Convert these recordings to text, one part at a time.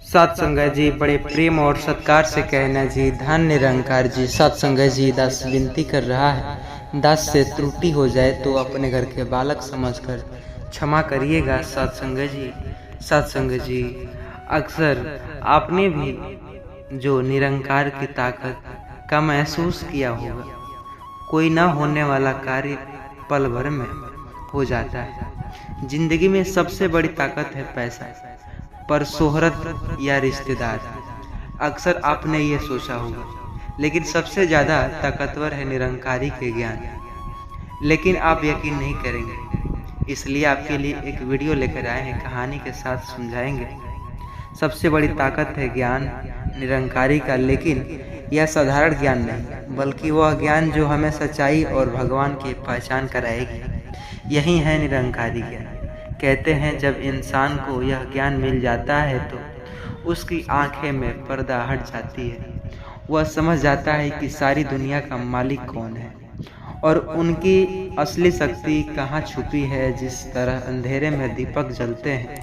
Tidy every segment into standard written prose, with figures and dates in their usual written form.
सत्संग जी बड़े प्रेम और सत्कार से कहना जी धन निरंकार जी। सत्संग जी दास विनती कर रहा है, दास से त्रुटि हो जाए तो अपने घर के बालक समझकर क्षमा करिएगा। सत्संग जी अक्सर आपने भी जो निरंकार की ताकत का महसूस किया होगा। कोई न होने वाला कार्य पल भर में हो जाता है। जिंदगी में सबसे बड़ी ताकत है पैसा, पर शोहरत या रिश्तेदार। अक्सर आपने ये सोचा होगा, लेकिन सबसे ज़्यादा ताकतवर है निरंकारी के ज्ञान। लेकिन आप यकीन नहीं करेंगे, इसलिए आपके लिए एक वीडियो लेकर आए हैं, कहानी के साथ समझाएंगे। सबसे बड़ी ताकत है ज्ञान निरंकारी का, लेकिन यह साधारण ज्ञान नहीं, बल्कि वह ज्ञान जो हमें सच्चाई और भगवान की पहचान कराएगी। यही है निरंकारी ज्ञान। कहते हैं जब इंसान को यह ज्ञान मिल जाता है तो उसकी आंखें में पर्दा हट जाती है। वह समझ जाता है कि सारी दुनिया का मालिक कौन है और उनकी असली शक्ति कहाँ छुपी है। जिस तरह अंधेरे में दीपक जलते हैं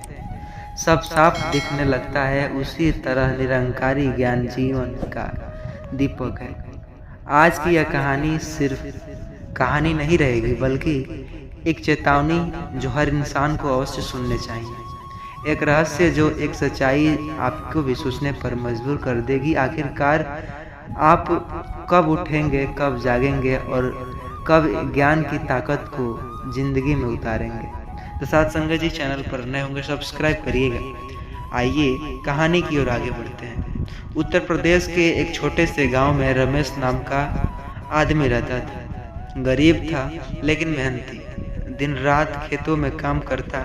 सब साफ दिखने लगता है, उसी तरह निरंकारी ज्ञान जीवन का दीपक है। आज की यह कहानी सिर्फ कहानी नहीं रहेगी, बल्कि एक चेतावनी जो हर इंसान को अवश्य सुनने चाहिए। एक रहस्य जो एक सच्चाई आपको भी सोचने पर मजबूर कर देगी। आखिरकार आप कब उठेंगे, कब जागेंगे और कब ज्ञान की ताकत को जिंदगी में उतारेंगे। तो सत्संग जी चैनल पर नए होंगे सब्सक्राइब करिएगा। आइए कहानी की ओर आगे बढ़ते हैं। उत्तर प्रदेश के एक छोटे से गांव में रमेश नाम का आदमी रहता था। गरीब था लेकिन मेहनती। दिन रात खेतों में काम करता,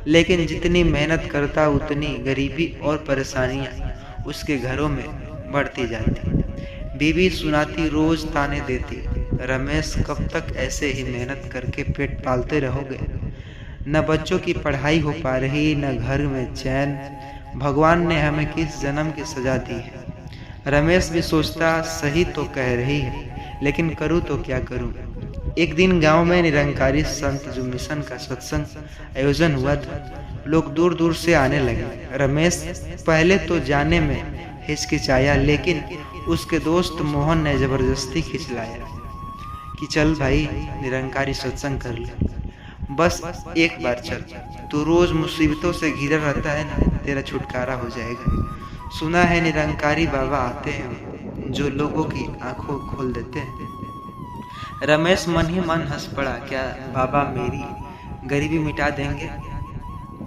लेकिन जितनी मेहनत करता उतनी गरीबी और परेशानियां उसके घरों में बढ़ती जाती। बीवी सुनाती, रोज ताने देती, रमेश कब तक ऐसे ही मेहनत करके पेट पालते रहोगे? न बच्चों की पढ़ाई हो पा रही, न घर में चैन। भगवान ने हमें किस जन्म की सजा दी है? रमेश भी सोचता सही तो कह रही है, लेकिन करूँ तो क्या करूँ। एक दिन गांव में निरंकारी संत जो मिशन का सत्संग आयोजन हुआ था। लोग दूर दूर से आने लगे। रमेश पहले तो जाने में हिचकिचाया, लेकिन उसके दोस्त मोहन ने जबरदस्ती खींच लाया कि चल भाई निरंकारी सत्संग कर ले, बस एक बार चल। तू रोज मुसीबतों से घिरा रहता है ना, तेरा छुटकारा हो जाएगा। सुना है निरंकारी बाबा आते हैं जो लोगों की आंखों खोल देते हैं। रमेश मन ही मन हंस पड़ा, क्या बाबा मेरी गरीबी मिटा देंगे?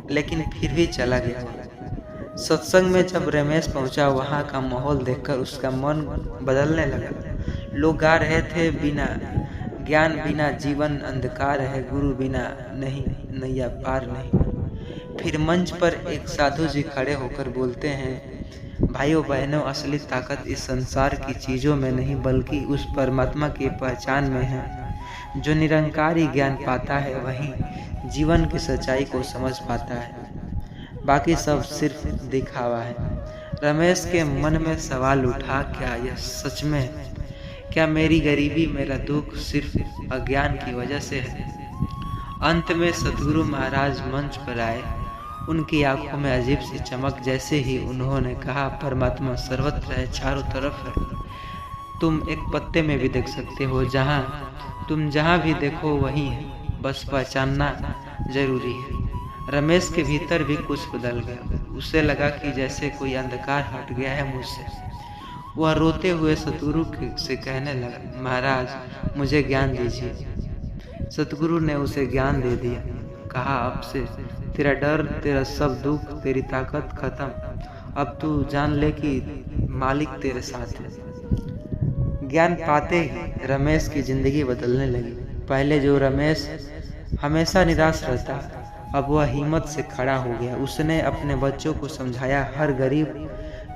लेकिन फिर भी चला गया। सत्संग में जब रमेश पहुंचा, वहां का माहौल देखकर उसका मन बदलने लगा। लोग गा रहे थे, बिना ज्ञान बिना जीवन अंधकार है, गुरु बिना नहीं नैया पार नहीं। फिर मंच पर एक साधु जी खड़े होकर बोलते हैं, भाइयों बहनों, असली ताकत इस संसार की चीज़ों में नहीं, बल्कि उस परमात्मा की पहचान में है। जो निरंकारी ज्ञान पाता है वही जीवन की सच्चाई को समझ पाता है, बाकी सब सिर्फ दिखावा है। रमेश के मन में सवाल उठा, क्या यह सच में है? क्या मेरी गरीबी, मेरा दुख सिर्फ अज्ञान की वजह से है? अंत में सतगुरु महाराज मंच पर आए। उनकी आंखों में अजीब सी चमक। जैसे ही उन्होंने कहा, परमात्मा सर्वत्र है, चारों तरफ है। तुम एक पत्ते में भी देख सकते हो, तुम जहाँ भी देखो वही है, बस पहचानना जरूरी है। रमेश के भीतर भी कुछ बदल गया। उसे लगा कि जैसे कोई अंधकार हट गया है मुझसे। वह रोते हुए सतगुरु से कहने लगा, महाराज मुझे ज्ञान दीजिए। सतगुरु ने उसे ज्ञान दे दिया। कहा, अब से तेरा डर, तेरा सब दुख, तेरी ताकत खत्म। अब तू जान ले कि मालिक तेरे साथ है। ज्ञान पाते ही रमेश की जिंदगी बदलने लगी। पहले जो रमेश हमेशा निराश रहता, अब वह हिम्मत से खड़ा हो गया। उसने अपने बच्चों को समझाया, हर गरीब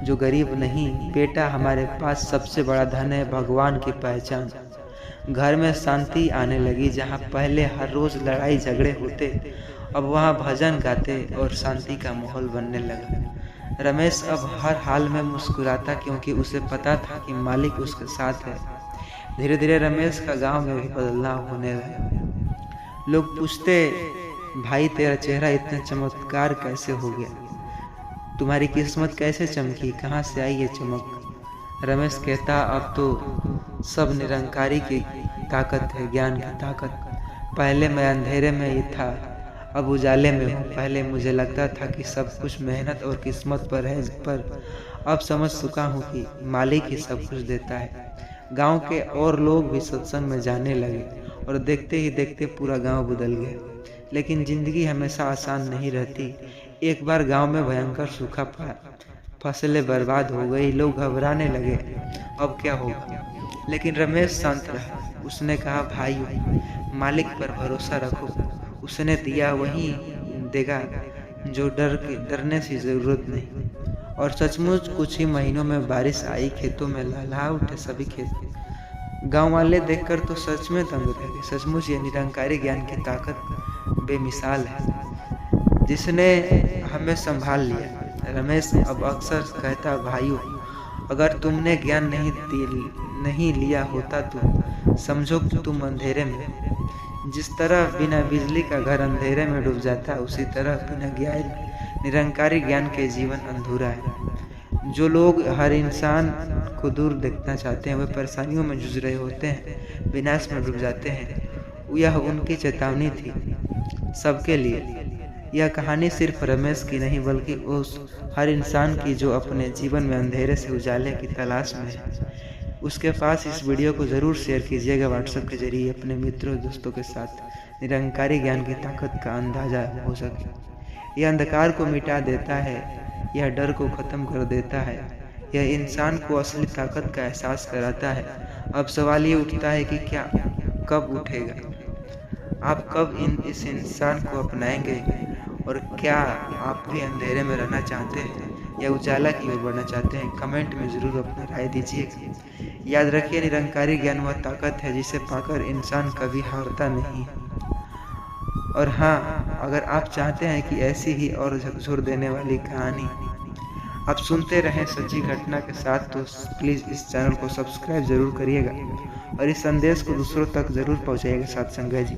जो गरीब नहीं, बेटा हमारे पास सबसे बड़ा धन है भगवान की पहचान। घर में शांति आने लगी। जहाँ पहले हर रोज लड़ाई झगड़े होते, अब वहाँ भजन गाते और शांति का माहौल बनने लगा। रमेश अब हर हाल में मुस्कुराता, क्योंकि उसे पता था कि मालिक उसके साथ है। धीरे धीरे रमेश का गांव में भी बदलाव होने लगा। लोग पूछते, भाई तेरा चेहरा इतना चमत्कार कैसे हो गया? तुम्हारी किस्मत कैसे चमकी, कहाँ से आई ये चमक। रमेश कहता, अब तो सब निरंकारी की ताकत है, ज्ञान की ताकत। पहले मैं अंधेरे में ही था, अब उजाले में हूँ। पहले मुझे लगता था कि सब कुछ मेहनत और किस्मत पर है, पर अब समझ चुका हूँ कि मालिक ही सब कुछ देता है। गांव के और लोग भी सत्संग में जाने लगे और देखते ही देखते पूरा गांव बदल गया। लेकिन जिंदगी हमेशा आसान नहीं रहती। एक बार गांव में भयंकर सूखा पड़ा, फसलें बर्बाद हो गई, लोग घबराने लगे, अब क्या होगा। लेकिन रमेश शांत रहा। उसने कहा, भाइयों, मालिक पर भरोसा रखो, उसने दिया वही देगा, जो डरने की जरूरत नहीं। और सचमुच कुछ ही महीनों में बारिश आई, खेतों में लहला उठे सभी खेत। गांव वाले देखकर तो सच में दंग रह गए। सचमुच ये निरंकारी ज्ञान की ताकत बेमिसाल है, जिसने हमें संभाल लिया। रमेश अब अक्सर कहता, भाइयों, अगर तुमने ज्ञान नहीं लिया होता तो समझो कि तुम अंधेरे में। जिस तरह बिना बिजली का घर अंधेरे में डूब जाता है, उसी तरह बिना ज्ञान निरंकारी ज्ञान के जीवन अधूरा है। जो लोग हर इंसान को दूर देखना चाहते हैं, वे परेशानियों में जूझ रहे होते हैं, विनाश में डूब जाते हैं। यह उनकी चेतावनी थी सबके लिए। यह कहानी सिर्फ रमेश की नहीं, बल्कि उस हर इंसान की जो अपने जीवन में अंधेरे से उजाले की तलाश में है। उसके पास इस वीडियो को ज़रूर शेयर कीजिएगा व्हाट्सएप के जरिए अपने मित्रों दोस्तों के साथ। निरंकारी ज्ञान की ताकत का अंदाजा हो सके। यह अंधकार को मिटा देता है, यह डर को ख़त्म कर देता है, यह इंसान को असली ताकत का एहसास कराता है। अब सवाल ये उठता है कि क्या कब उठेगा? आप कब इस इंसान को अपनाएंगे? और क्या आप भी अंधेरे में रहना चाहते हैं या उजाला की ओर बढ़ना चाहते हैं? कमेंट में ज़रूर अपनी राय दीजिएगा। याद रखिए, निरंकारी ज्ञान वह ताकत है जिसे पाकर इंसान कभी हारता नहीं है। और हाँ, अगर आप चाहते हैं कि ऐसी ही और झकझोर देने वाली कहानी आप सुनते रहें सच्ची घटना के साथ, तो प्लीज़ इस चैनल को सब्सक्राइब ज़रूर करिएगा और इस संदेश को दूसरों तक ज़रूर पहुँचाइएगा। सत्संग जी,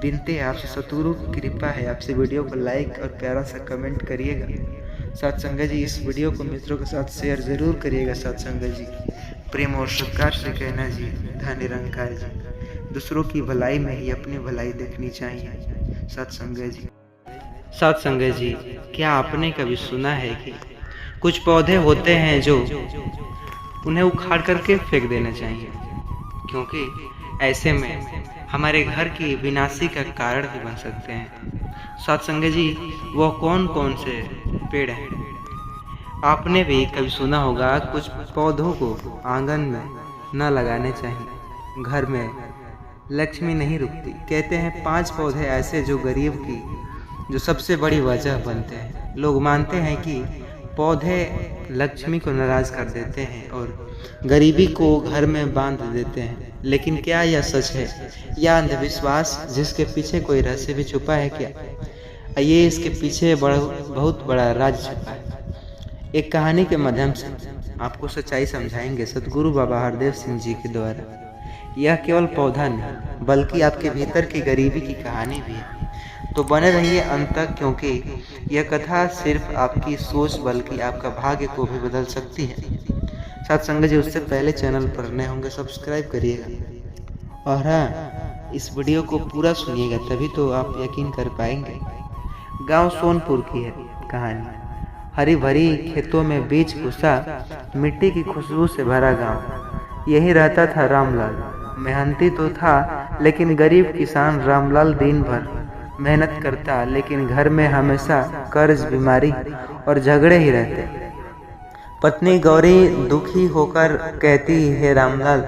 विनती है आपसे, सतगुरु की कृपा है आपसे, वीडियो को लाइक और प्यारा सा कमेंट करिएगा। सत्संग जी, इस वीडियो को मित्रों के साथ शेयर ज़रूर करिएगा। सत्संग जी, प्रेम और सत्कार से कहना जी, धन निरंकार जी, दूसरों की भलाई में ही अपनी भलाई देखनी चाहिए। सत्संग जी। सत्संग जी, क्या आपने कभी सुना है कि कुछ पौधे होते हैं जो उन्हें उखाड़ करके फेंक देना चाहिए, क्योंकि ऐसे में हमारे घर की विनाशी का कारण भी बन सकते हैं। सत्संग जी, वो कौन कौन से पेड़ हैं? आपने भी कभी सुना होगा कुछ पौधों को आंगन में न लगाने चाहिए, घर में लक्ष्मी नहीं रुकती। कहते हैं 5 पौधे ऐसे जो गरीब की जो सबसे बड़ी वजह बनते हैं। लोग मानते हैं कि पौधे लक्ष्मी को नाराज कर देते हैं और गरीबी को घर में बांध देते हैं, लेकिन क्या यह सच है या अंधविश्वास जिसके पीछे कोई रहस्य भी छुपा है? क्या ये इसके पीछे बहुत बड़ा राज छुपा है? एक कहानी के माध्यम से आपको सच्चाई समझाएंगे सतगुरु बाबा हरदेव सिंह जी के द्वारा। यह केवल पौधा नहीं, बल्कि आपके भीतर की गरीबी की कहानी भी है। तो बने रहिए अंत तक, क्योंकि यह कथा सिर्फ आपकी सोच बल्कि आपका भाग्य को भी बदल सकती है। सत्संग जी, उससे पहले चैनल पर नए होंगे सब्सक्राइब करिएगा और हाँ, इस वीडियो को पूरा सुनिएगा, तभी तो आप यकीन कर पाएंगे। गांव सोनपुर की है कहानी। हरी भरी खेतों में बीज घुसा, मिट्टी की खुशबू से भरा गांव। यही रहता था रामलाल। मेहनती तो था, लेकिन गरीब किसान रामलाल दिन भर मेहनत करता, लेकिन घर में हमेशा कर्ज, बीमारी और झगड़े ही रहते। पत्नी गौरी दुखी होकर कहती, हे रामलाल,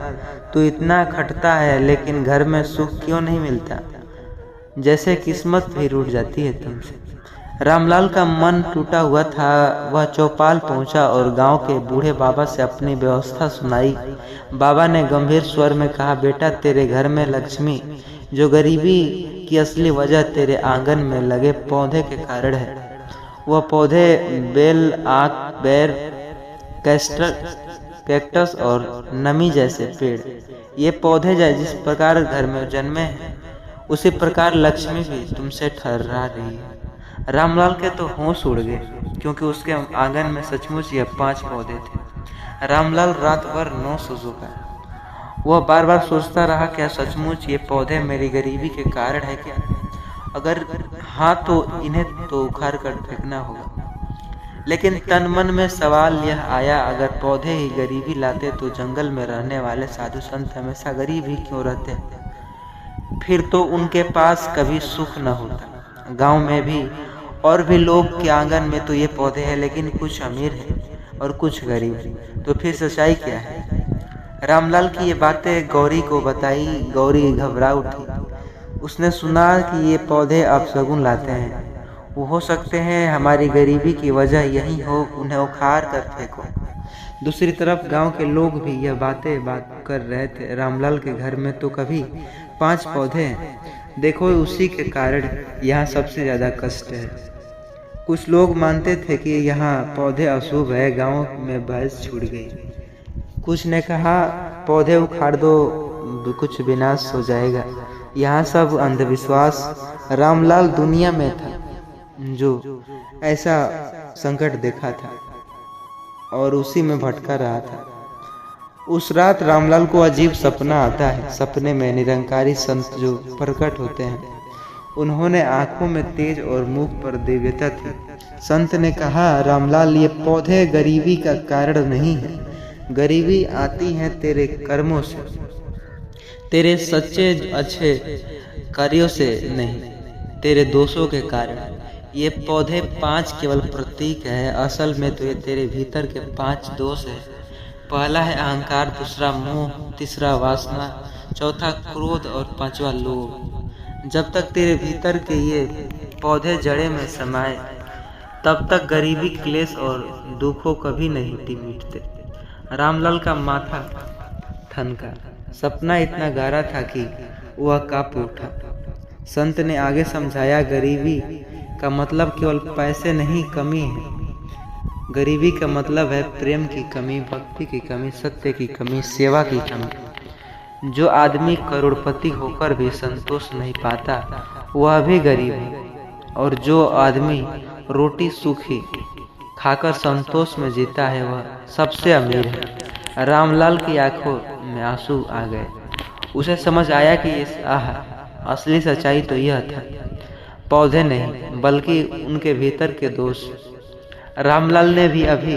तू इतना खटता है, लेकिन घर में सुख क्यों नहीं मिलता? जैसे किस्मत भी रूठ जाती है तुमसे। रामलाल का मन टूटा हुआ था। वह चौपाल पहुंचा और गांव के बूढ़े बाबा से अपनी व्यवस्था सुनाई। बाबा ने गंभीर स्वर में कहा, बेटा, तेरे घर में लक्ष्मी जो गरीबी की असली वजह तेरे आंगन में लगे पौधे के कारण है। वह पौधे बेल, आक, बेर, कैक्टस और नमी जैसे पेड़। ये पौधे जिस प्रकार घर में जन्मे हैं, उसी प्रकार लक्ष्मी भी तुमसे ठहरा रही है। रामलाल के तो होश उड़ गए, क्योंकि उसके आंगन में सचमुच यह 5 पौधे थे। रामलाल रात भर न सो सका। वह बार बार सोचता रहा, क्या सचमुच ये पौधे मेरी गरीबी के कारण है क्या? अगर हाँ तो इन्हें तो उखाड़ कर फेंकना होगा। लेकिन तन मन में सवाल यह आया, अगर पौधे ही गरीबी लाते तो जंगल में रहने वाले साधु संत हमेशा गरीब ही क्यों रहते? फिर तो उनके पास कभी सुख न होता। गांव में भी और भी लोग के आंगन में तो ये पौधे हैं, लेकिन कुछ अमीर है और कुछ गरीब। तो फिर सच्चाई क्या है? रामलाल की ये बातें गौरी को बताई। गौरी घबरा उठी। उसने सुना कि ये पौधे अपशगुन लाते हैं। वो हो सकते हैं हमारी गरीबी की वजह यही हो, उन्हें उखाड़ कर फेंको। दूसरी तरफ गांव के लोग भी यह बात कर रहे थे, रामलाल के घर में तो कभी 5 पौधे हैं। देखो, उसी के कारण यहाँ सबसे ज़्यादा कष्ट है। कुछ लोग मानते थे कि यहाँ पौधे अशुभ है, गांव में बहस छूट गई। कुछ ने कहा पौधे उखाड़ दो, कुछ विनाश हो जाएगा। यहाँ सब अंधविश्वास। रामलाल दुनिया में था जो ऐसा संकट देखा था और उसी में भटका रहा था। उस रात रामलाल को अजीब सपना आता है। सपने में निरंकारी संत जो प्रकट होते हैं, उन्होंने आंखों में तेज और मुख पर दिव्यता थी। संत ने कहा, रामलाल, ये पौधे गरीबी का कारण नहीं है। गरीबी आती है तेरे कर्मों से, तेरे सच्चे अच्छे कार्यों से नहीं, तेरे दोषों के कारण। ये पौधे 5 केवल प्रतीक है, असल में तो ये तेरे भीतर के 5 दोष है। पहला है अहंकार, दूसरा मोह, तीसरा वासना, चौथा क्रोध और 5वां लोभ। जब तक तेरे भीतर के ये पौधे जड़े में समाये, तब तक गरीबी, क्लेश और दुखों कभी नहीं मिटते। रामलाल का माथा ठनका। सपना इतना गहरा था कि वह कांप उठा। संत ने आगे समझाया, गरीबी का मतलब केवल पैसे नहीं, कमी है। गरीबी का मतलब है प्रेम की कमी, भक्ति की कमी, सत्य की कमी, सेवा की कमी। जो आदमी करोड़पति होकर भी संतोष नहीं पाता, वह भी गरीब है। और जो आदमी रोटी सूखी खाकर संतोष में जीता है, वह सबसे अमीर है। रामलाल की आंखों में आंसू आ गए। उसे समझ आया कि इस असली सच्चाई तो यह था, पौधे नहीं बल्कि उनके भीतर के दोष। रामलाल ने भी अभी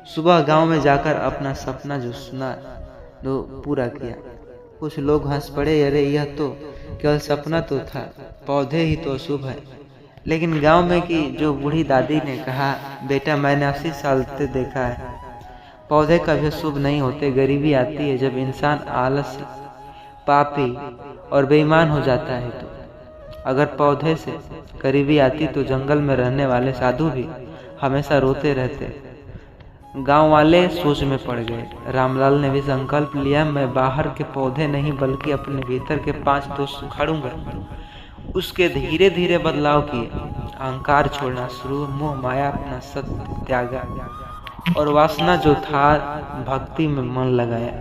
सुबह गांव में जाकर अपना सपना जो सुना वो पूरा किया। कुछ लोग हंस पड़े, अरे यह तो केवल सपना तो था, पौधे ही तो अशुभ है। लेकिन गांव में की जो बूढ़ी दादी ने कहा, बेटा, मैंने 80 साल से देखा है, पौधे कभी शुभ नहीं होते। गरीबी आती है जब इंसान आलसी, पापी और बेईमान हो जाता है। तो अगर पौधे से गरीबी आती तो जंगल में रहने वाले साधु भी हमेशा रोते रहते। गांव वाले सोच में पड़ गए। रामलाल ने भी संकल्प लिया, मैं बाहर के पौधे नहीं बल्कि अपने भीतर के 5 दोष उखाड़ूंगा। उसके धीरे धीरे बदलाव किए। अहंकार छोड़ना शुरू, मोह माया अपना सत्य त्यागा और वासना जो था भक्ति में मन लगाया।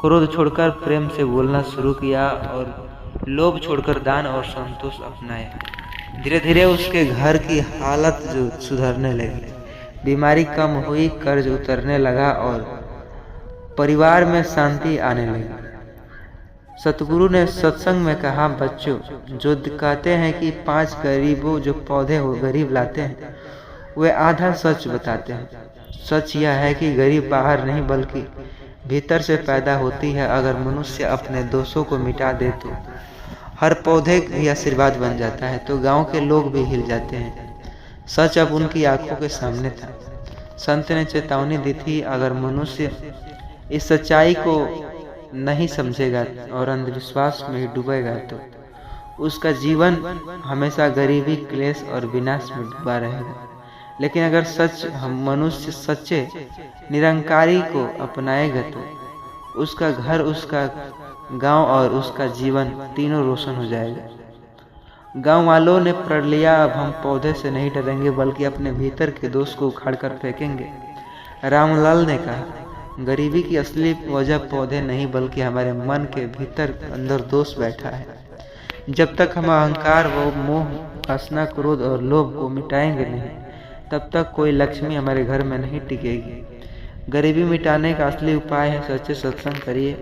क्रोध छोड़कर प्रेम से बोलना शुरू किया और लोभ छोड़कर दान और संतोष अपनाया। धीरे धीरे उसके घर की हालत जो सुधरने लगी, बीमारी कम हुई, कर्ज उतरने लगा और परिवार में शांति आने लगी। सतगुरु ने सत्संग में कहा, बच्चों, जो कहते हैं कि 5 गरीबों जो पौधे हो गरीब लाते हैं, वे आधा सच बताते हैं। सच यह है कि गरीब बाहर नहीं बल्कि भीतर से पैदा होती है। अगर मनुष्य अपने दोषों को मिटा दे तो हर पौधे भी आशीर्वाद बन जाता है। तो गांव के लोग भी हिल जाते हैं। सच अब उनकी आंखों के सामने था। संत ने चेतावनी दी थी, अगर मनुष्य इस सच्चाई को नहीं समझेगा और अंधविश्वास में ही डूबेगा तो उसका जीवन हमेशा गरीबी, क्लेश और विनाश में डूबा रहेगा। लेकिन अगर मनुष्य सच्चे निरंकारी को अपनाएगा तो उसका घर, उसका गांव और उसका जीवन तीनों रोशन हो जाएगा। गांव वालों ने प्रण लिया, अब हम पौधे से नहीं डरेंगे बल्कि अपने भीतर के दोष को उखाड़ कर फेंकेंगे। रामलाल ने कहा, गरीबी की असली वजह पौधे नहीं बल्कि हमारे मन के भीतर अंदर दोष बैठा है। जब तक हम अहंकार व मोह, वासना, क्रोध और लोभ को मिटाएंगे नहीं, तब तक कोई लक्ष्मी हमारे घर में नहीं टिकेगी। गरीबी मिटाने का असली उपाय है सच्चे सत्संग करिए,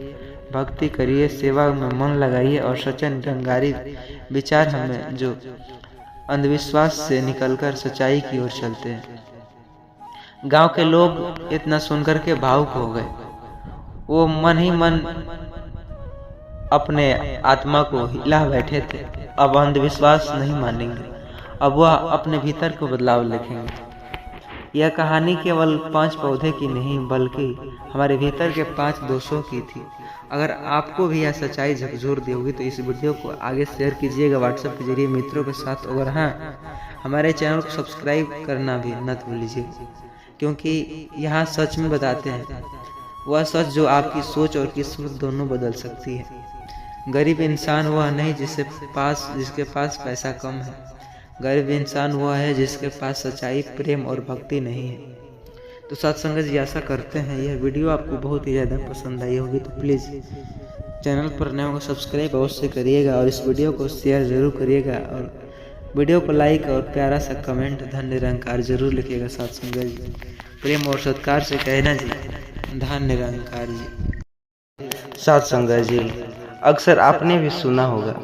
भक्ति करिए, सेवा में मन लगाइए और सच्चे निरंकारी विचार हमें जो अंधविश्वास से निकलकर सच्चाई की ओर चलते हैं। गांव के लोग इतना सुनकर के भावुक हो गए। वो मन ही मन अपने आत्मा को हिला बैठे थे। अब अंधविश्वास नहीं मानेंगे, अब वह अपने भीतर को बदलाव लिखेंगे। यह कहानी केवल 5 पौधे की नहीं बल्कि हमारे भीतर के 5 दोषों की थी। अगर आपको भी यह सच्चाई झकझोर दी होगी तो इस वीडियो को आगे शेयर कीजिएगा व्हाट्सएप के जरिए मित्रों के साथ। और हाँ, हमारे चैनल को सब्सक्राइब करना भी मत भूलिएगा, क्योंकि यहाँ सच में बताते हैं वह सच जो आपकी सोच और किस्मत दोनों बदल सकती है। गरीब इंसान वह नहीं जिसके पास पैसा कम है। गरीब इंसान वह है जिसके पास सच्चाई, प्रेम और भक्ति नहीं है। तो सत्संग जी, आशा करते हैं यह वीडियो आपको बहुत ही ज़्यादा पसंद आई होगी। तो प्लीज़ चैनल पर नए होगा सब्सक्राइब अवश्य करिएगा और इस वीडियो को शेयर ज़रूर करिएगा और वीडियो को लाइक और प्यारा सा कमेंट धन निरंकार जरूर लिखिएगा। सत्संग जी, प्रेम और सत्कार से कहना जी, धन निरंकार जी। सत्संग जी, अक्सर आपने भी सुना होगा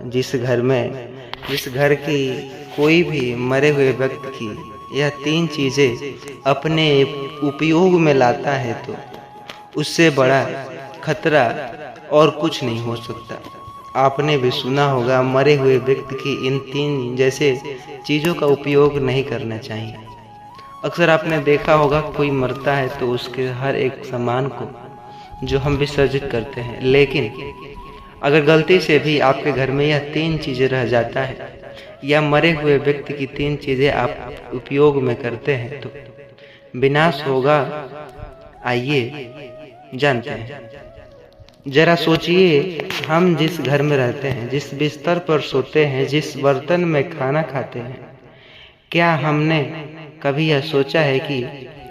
जिस घर की कोई भी मरे हुए व्यक्ति की यह 3 चीजें अपने उपयोग में लाता है तो उससे बड़ा खतरा और कुछ नहीं हो सकता। आपने भी सुना होगा मरे हुए व्यक्ति की इन 3 जैसे चीज़ों का उपयोग नहीं करना चाहिए। अक्सर आपने देखा होगा कोई मरता है तो उसके हर एक सामान को जो हम विसर्जित करते हैं, लेकिन अगर गलती से भी आपके घर में यह 3 चीज़ें रह जाता है या मरे हुए व्यक्ति की 3 चीज़ें आप उपयोग में करते हैं तो विनाश होगा। आइए जानते हैं। जरा सोचिए, हम जिस घर में रहते हैं, जिस बिस्तर पर सोते हैं, जिस बर्तन में खाना खाते हैं, क्या हमने कभी यह सोचा है कि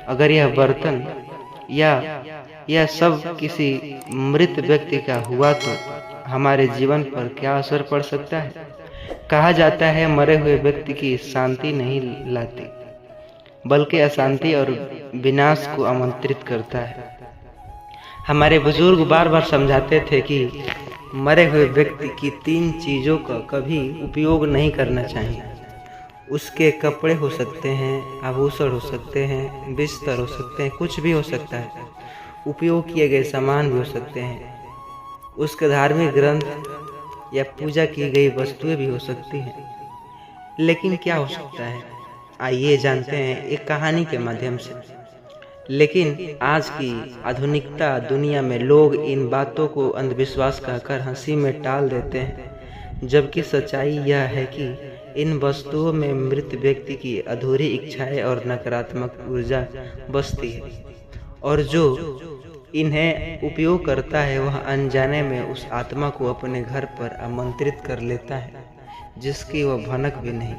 अगर यह बर्तन या यह सब किसी मृत व्यक्ति का हुआ तो हमारे जीवन पर क्या असर पड़ सकता है? कहा जाता है मरे हुए व्यक्ति की शांति नहीं लाती बल्कि अशांति और विनाश को आमंत्रित करता है। हमारे बुजुर्ग बार बार समझाते थे कि मरे हुए व्यक्ति की 3 चीज़ों का कभी उपयोग नहीं करना चाहिए। उसके कपड़े हो सकते हैं, आभूषण हो सकते हैं, बिस्तर हो सकते हैं, कुछ भी हो सकता है। उपयोग किए गए सामान भी हो सकते हैं। उसके धार्मिक ग्रंथ या पूजा की गई वस्तुएं भी हो सकती हैं। लेकिन क्या हो सकता है? आइए जानते हैं एक कहानी के माध्यम से। लेकिन आज की आधुनिकता दुनिया में लोग इन बातों को अंधविश्वास कहकर हंसी में टाल देते हैं, जबकि सच्चाई यह है कि इन वस्तुओं में मृत व्यक्ति की अधूरी इच्छाएं और नकारात्मक ऊर्जा बसती है, और जो इन्हें उपयोग करता है वह अनजाने में उस आत्मा को अपने घर पर आमंत्रित कर लेता है जिसकी वह भनक भी नहीं।